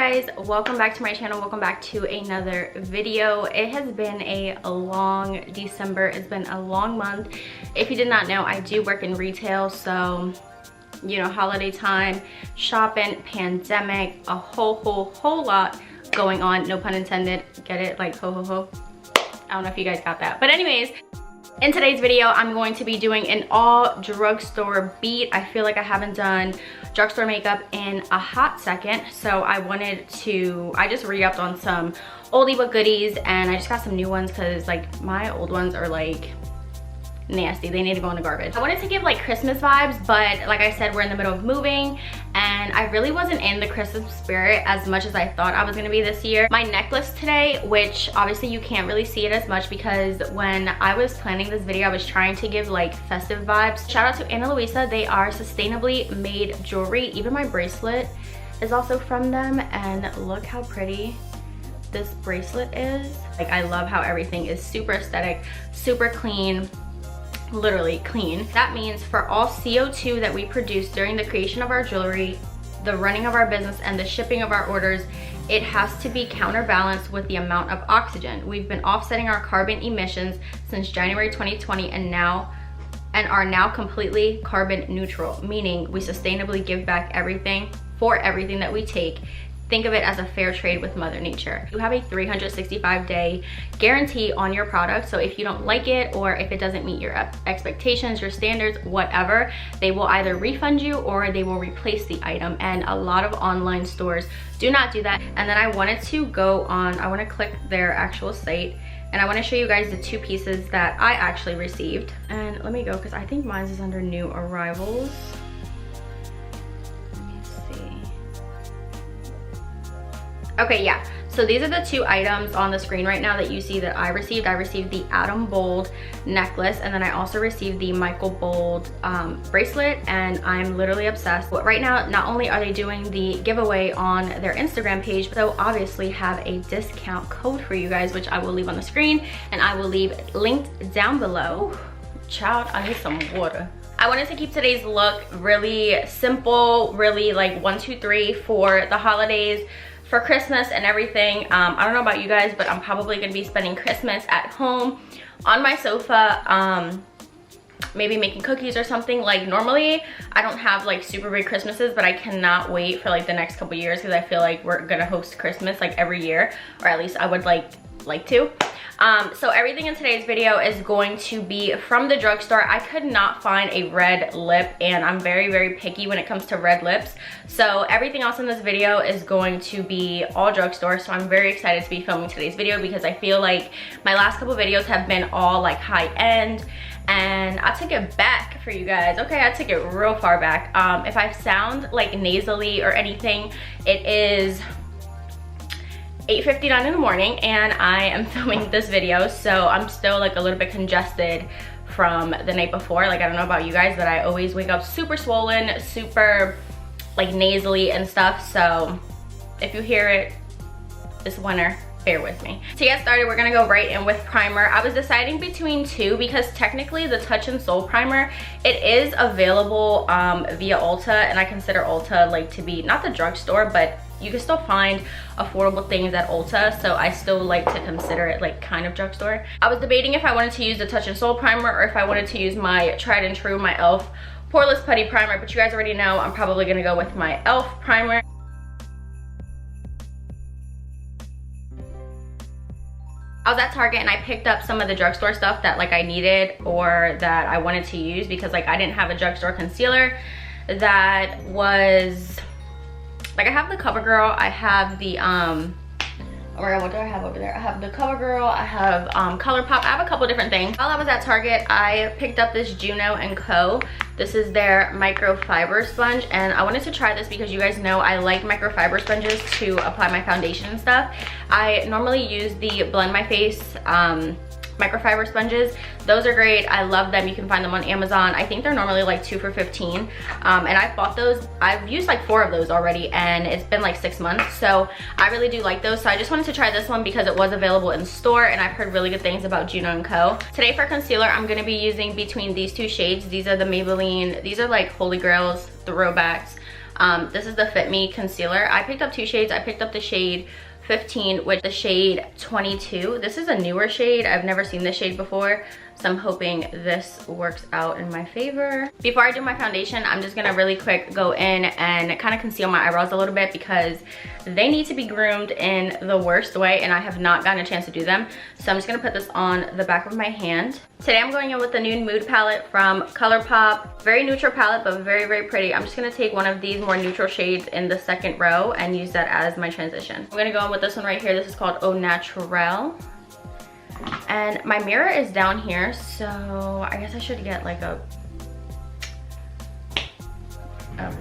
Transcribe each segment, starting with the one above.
guys, welcome back to my channel. Welcome back to another video. It has been a long December. It's been a long month. If you did not know, I do work in retail, so you know, holiday time, shopping, pandemic, a whole lot going on. No pun intended. Get it? Like ho ho ho. I don't know if you guys got that, but anyways, in today's video, I'm going to be doing an all drugstore beat. I feel like I haven't done drugstore makeup in a hot second, so I just re-upped on some oldie but goodies, and I just got some new ones because like my old ones are like nasty. They need to go in the garbage. I wanted to give like Christmas vibes, but like I said, we're in the middle of moving and I really wasn't in the Christmas spirit as much as I thought I was gonna be this year. My necklace today, which obviously you can't really see it as much because when I was planning this video, I was trying to give like festive vibes. Shout out to Ana Luisa. They are sustainably made jewelry. Even my bracelet is also from them, and look how pretty this bracelet is. Like, I love how everything is super aesthetic, super clean, literally clean. That means for all CO2 that we produce during the creation of our jewelry, the running of our business, and the shipping of our orders, it has to be counterbalanced with the amount of oxygen. We've been offsetting our carbon emissions since January 2020 and are now completely carbon neutral, meaning we sustainably give back everything for everything that we take. Think of it as a fair trade with Mother Nature. You have a 365-day guarantee on your product, so if you don't like it or if it doesn't meet your expectations, your standards, whatever, they will either refund you or they will replace the item, and a lot of online stores do not do that. And then I wanted to click their actual site, and I want to show you guys the two pieces that I actually received. And let me go, because I think mine is under new arrivals. Okay, yeah, so these are the two items on the screen right now that you see that I received. I received the Atom Bold necklace, and then I also received the Michael Bold bracelet, and I'm literally obsessed. But right now, not only are they doing the giveaway on their Instagram page, but they'll obviously have a discount code for you guys, which I will leave on the screen, and I will leave linked down below. Ooh, child, I need some water. I wanted to keep today's look really simple, really like 1, 2, 3 for the holidays, for Christmas and everything. I don't know about you guys, but I'm probably gonna be spending Christmas at home on my sofa, maybe making cookies or something. Like, normally I don't have like super big Christmases, but I cannot wait for like the next couple years because I feel like we're gonna host Christmas like every year, or at least I would like to. So everything in today's video is going to be from the drugstore. I could not find a red lip, and I'm very picky when it comes to red lips. So everything else in this video is going to be all drugstore. So I'm very excited to be filming today's video because I feel like my last couple videos have been all like high end, and I took it back for you guys. Okay, I took it real far back. If I sound like nasally or anything, it is 8:59 in the morning and I am filming this video, so I'm still like a little bit congested from the night before. Like, I don't know about you guys, but I always wake up super swollen, super like nasally and stuff. So if you hear it this winter, bear with me. To get started, we're gonna go right in with primer. I was deciding between two because technically the Touch and Soul primer, it is available via Ulta, and I consider Ulta like to be not the drugstore, but you can still find affordable things at Ulta, so I still like to consider it like kind of drugstore. I was debating if I wanted to use the Touch and Soul primer or if I wanted to use my tried and true, my e.l.f. poreless putty primer, but you guys already know I'm probably gonna go with my e.l.f. primer. I was at Target and I picked up some of the drugstore stuff that like I needed or that I wanted to use because like I didn't have a drugstore concealer that was like, I have the CoverGirl, I have the oh my god, what do I have over there? I have the CoverGirl, I have ColourPop, I have a couple different things. While I was at Target, I picked up this Juno & Co. This is their microfiber sponge, and I wanted to try this because you guys know I like microfiber sponges to apply my foundation and stuff. I normally use the Blend My Face microfiber sponges. Those are great. I love them. You can find them on Amazon. I think they're normally like 2 for $15. And I bought those. I've used like 4 of those already, and it's been like 6 months. So I really do like those. So I just wanted to try this one because it was available in store, and I've heard really good things about Juno & Co. Today for concealer, I'm going to be using between these two shades. These are the Maybelline. These are like Holy Grails, throwbacks. This is the Fit Me concealer. I picked up 2 shades. I picked up the shade 15 with the shade 22. This is a newer shade. I've never seen this shade before, so I'm hoping this works out in my favor. Before I do my foundation, I'm just gonna really quick go in and kind of conceal my eyebrows a little bit because they need to be groomed in the worst way and I have not gotten a chance to do them. So I'm just gonna put this on the back of my hand. Today I'm going in with the Nude Mood palette from Colourpop. Very neutral palette, but very, very pretty. I'm just gonna take one of these more neutral shades in the second row and use that as my transition. I'm gonna go in with this one right here. This is called Au Naturel. And my mirror is down here, so I guess I should get like a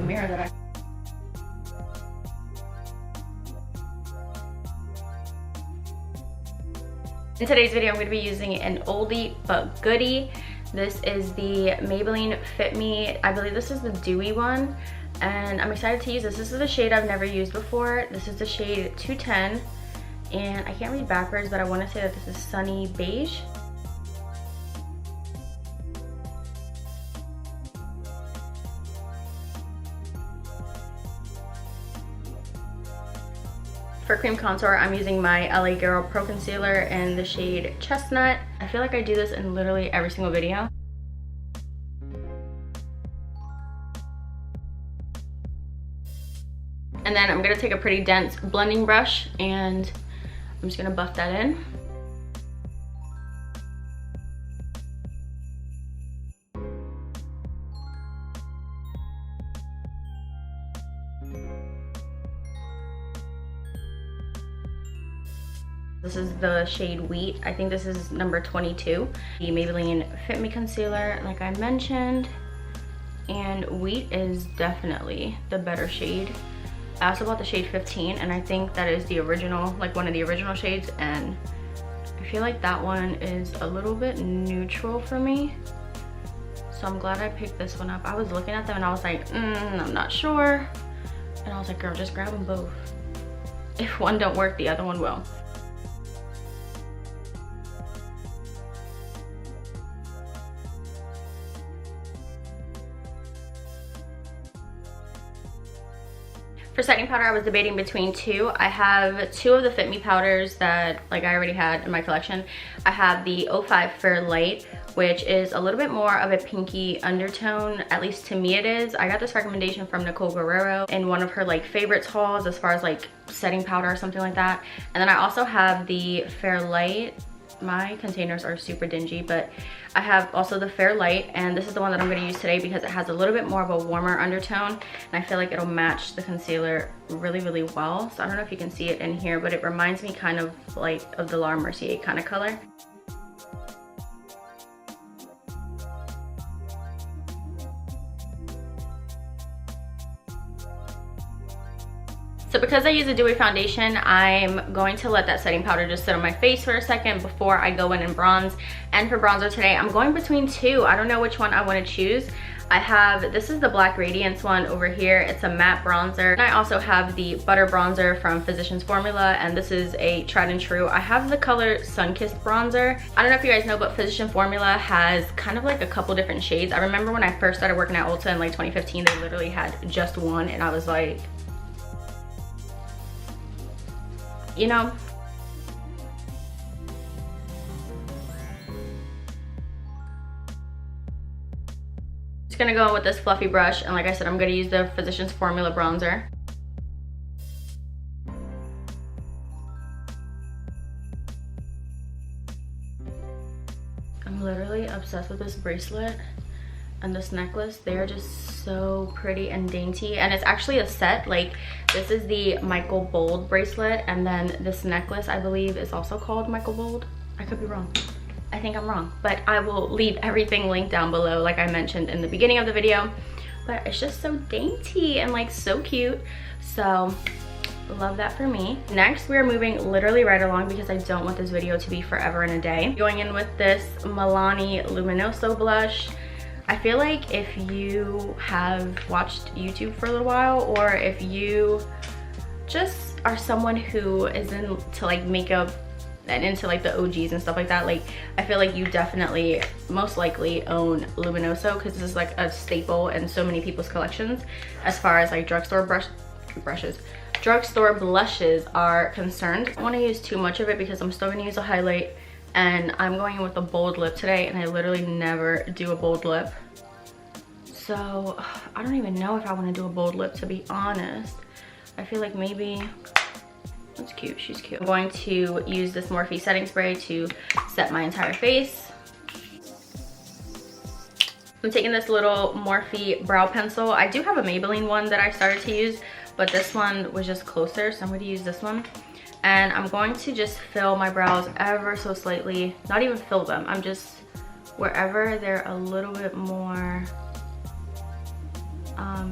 mirror that I... In today's video, I'm going to be using an oldie but goodie. This is the Maybelline Fit Me. I believe this is the dewy one, and I'm excited to use this. This is a shade I've never used before. This is the shade 210, and I can't read backwards, but I want to say that this is Sunny Beige. For cream contour, I'm using my LA Girl Pro Concealer in the shade Chestnut. I feel like I do this in literally every single video. And then I'm gonna take a pretty dense blending brush and I'm just gonna buff that in. This is the shade Wheat. I think this is number 22. The Maybelline Fit Me concealer, like I mentioned. And Wheat is definitely the better shade. I also bought the shade 15, and I think that is the original, like one of the original shades, and I feel like that one is a little bit neutral for me. So I'm glad I picked this one up. I was looking at them and I was like, I'm not sure. And I was like, girl, just grab them both. If one don't work, the other one will. For setting powder, I was debating between 2. I have 2 of the Fit Me powders that like I already had in my collection. I have the 05 Fair Light, which is a little bit more of a pinky undertone, at least to me it is. I got this recommendation from Nicole Guerrero in one of her like favorites hauls as far as like setting powder or something like that. And then I also have the Fair Light. My containers are super dingy, but I have also the Fair Light, and this is the one that I'm going to use today because it has a little bit more of a warmer undertone, and I feel like it'll match the concealer really, really well. So I don't know if you can see it in here, but it reminds me kind of like of the Laura Mercier kind of color. So because I use a dewy foundation, I'm going to let that setting powder just sit on my face for a second before I go in and bronze. And for bronzer today, I'm going between 2. I don't know which one I want to choose. I have, this is the Black Radiance one over here. It's a matte bronzer. And I also have the Butter Bronzer from Physicians Formula, and this is a tried and true. I have the color Sunkissed Bronzer. I don't know if you guys know, but Physicians Formula has kind of like a couple different shades. I remember when I first started working at Ulta in like 2015, they literally had just one, and I was like, you know, just gonna go in with this fluffy brush, and like I said, I'm gonna use the Physicians Formula bronzer. I'm literally obsessed with this bracelet and this necklace. They are just so pretty and dainty, and it's actually a set. Like, this is the Michael Bold bracelet, and then this necklace I believe is also called Michael Bold. I could be wrong. I think I'm wrong, but I will leave everything linked down below like I mentioned in the beginning of the video. But it's just so dainty and like so cute, so love that for me. Next, we're moving literally right along because I don't want this video to be forever and a day. Going in with this Milani Luminoso blush. I feel like if you have watched YouTube for a little while, or if you just are someone who is into like makeup and into like the OGs and stuff like that, like I feel like you definitely most likely own Luminoso, because this is like a staple in so many people's collections as far as like drugstore blushes are concerned. I don't want to use too much of it because I'm still going to use a highlight, and I'm going in with a bold lip today, and I literally never do a bold lip. So I don't even know if I want to do a bold lip, to be honest. I feel like maybe, that's cute, she's cute. I'm going to use this Morphe setting spray to set my entire face. I'm taking this little Morphe brow pencil. I do have a Maybelline one that I started to use, but this one was just closer, so I'm going to use this one. And I'm going to just fill my brows ever so slightly. Not even fill them, I'm just, wherever they're a little bit more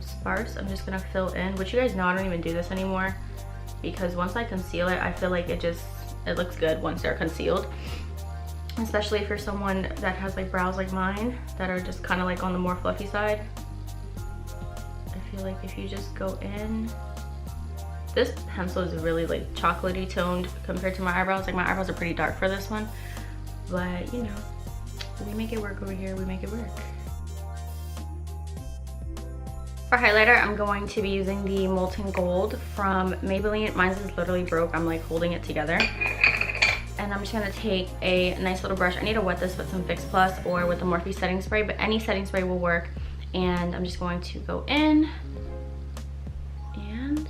sparse, I'm just gonna fill in, which you guys know I don't even do this anymore, because once I conceal it, I feel like it looks good once they're concealed, especially if you're someone that has like brows like mine that are just kind of like on the more fluffy side. I feel like if you just go in, this pencil is really like chocolatey toned compared to my eyebrows. Like my eyebrows are pretty dark for this one, but you know, we make it work over here, we make it work. For highlighter, I'm going to be using the Molten Gold from Maybelline. Mine is literally broke, I'm like holding it together. And I'm just gonna take a nice little brush. I need to wet this with some Fix Plus or with the Morphe setting spray, but any setting spray will work. And I'm just going to go in and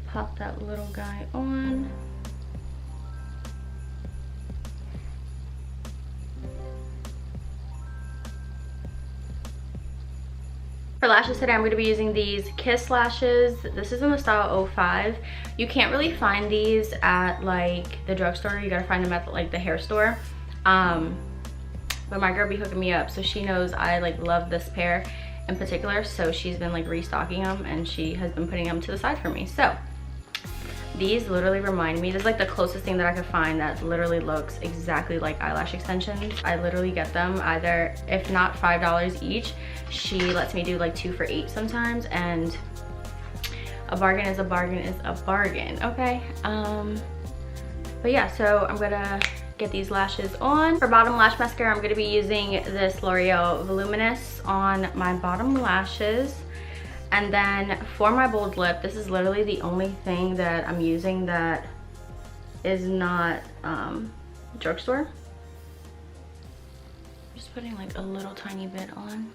pop that little guy on. For lashes today, I'm going to be using these Kiss lashes. This is in the style 05. You can't really find these at like the drugstore. You gotta find them at like the hair store. But my girl be hooking me up, so she knows I like love this pair in particular. So she's been like restocking them, and she has been putting them to the side for me. So these literally remind me, this is like the closest thing that I could find that literally looks exactly like eyelash extensions. I literally get them either, if not $5 each, she lets me do like 2 for $8 sometimes, and a bargain is a bargain is a bargain, okay? But yeah, so I'm gonna get these lashes on. For bottom lash mascara, I'm gonna be using this L'Oreal Voluminous on my bottom lashes. And then for my bold lip, this is literally the only thing that I'm using that is not drugstore. Just putting like a little tiny bit on.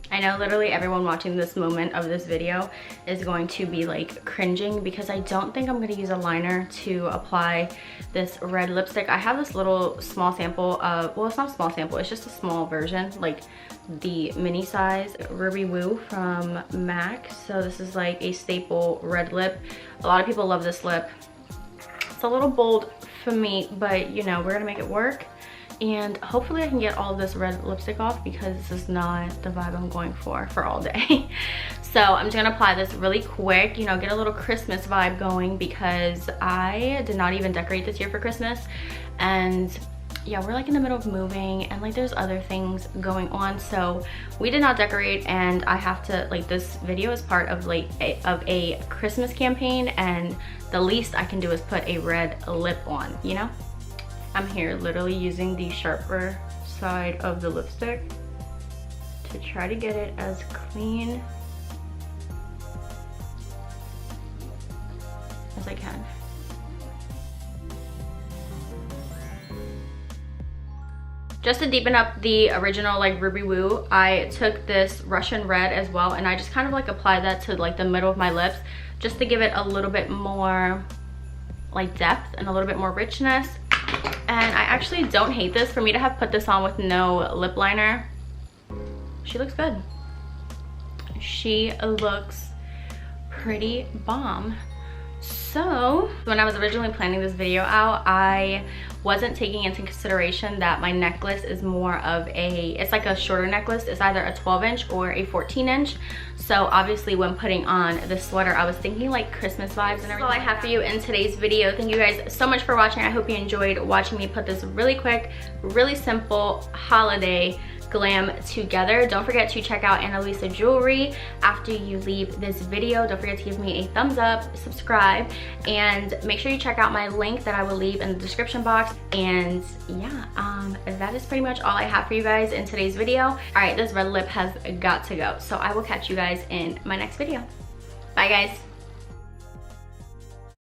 I know literally everyone watching this moment of this video is going to be like cringing, because I don't think I'm going to use a liner to apply this red lipstick. I have this little small sample of, well, it's not a small sample, it's just a small version, like the mini size Ruby Woo from MAC. So this is like a staple red lip. A lot of people love this lip. It's a little bold for me, but you know, we're gonna make it work. And hopefully I can get all of this red lipstick off, because this is not the vibe I'm going for all day. So I'm just gonna apply this really quick, you know, get a little Christmas vibe going, because I did not even decorate this year for Christmas. And yeah, we're like in the middle of moving, and like there's other things going on, so we did not decorate. And I have to, like, this video is part of like a Christmas campaign, and the least I can do is put a red lip on, you know? I'm here literally using the sharper side of the lipstick to try to get it as clean as I can. Just to deepen up the original like Ruby Woo, I took this Russian red as well, and I just kind of like applied that to like the middle of my lips, just to give it a little bit more like depth and a little bit more richness. And I actually don't hate this. For me to have put this on with no lip liner, she looks good. She looks pretty bomb. So when I was originally planning this video out, I wasn't taking into consideration that my necklace is more of a, it's like a shorter necklace. It's either a 12-inch or a 14-inch. So obviously when putting on the sweater, I was thinking like Christmas vibes and everything. That's all I have for you in today's video. Thank you guys so much for watching. I hope you enjoyed watching me put this really quick, really simple holiday glam together. Don't forget to check out Ana Luisa Jewelry after you leave this video. Don't forget to give me a thumbs up, subscribe, and make sure you check out my link that I will leave in the description box. And yeah, that is pretty much all I have for you guys in today's video. All right, this red lip has got to go, so I will catch you guys in my next video. Bye guys.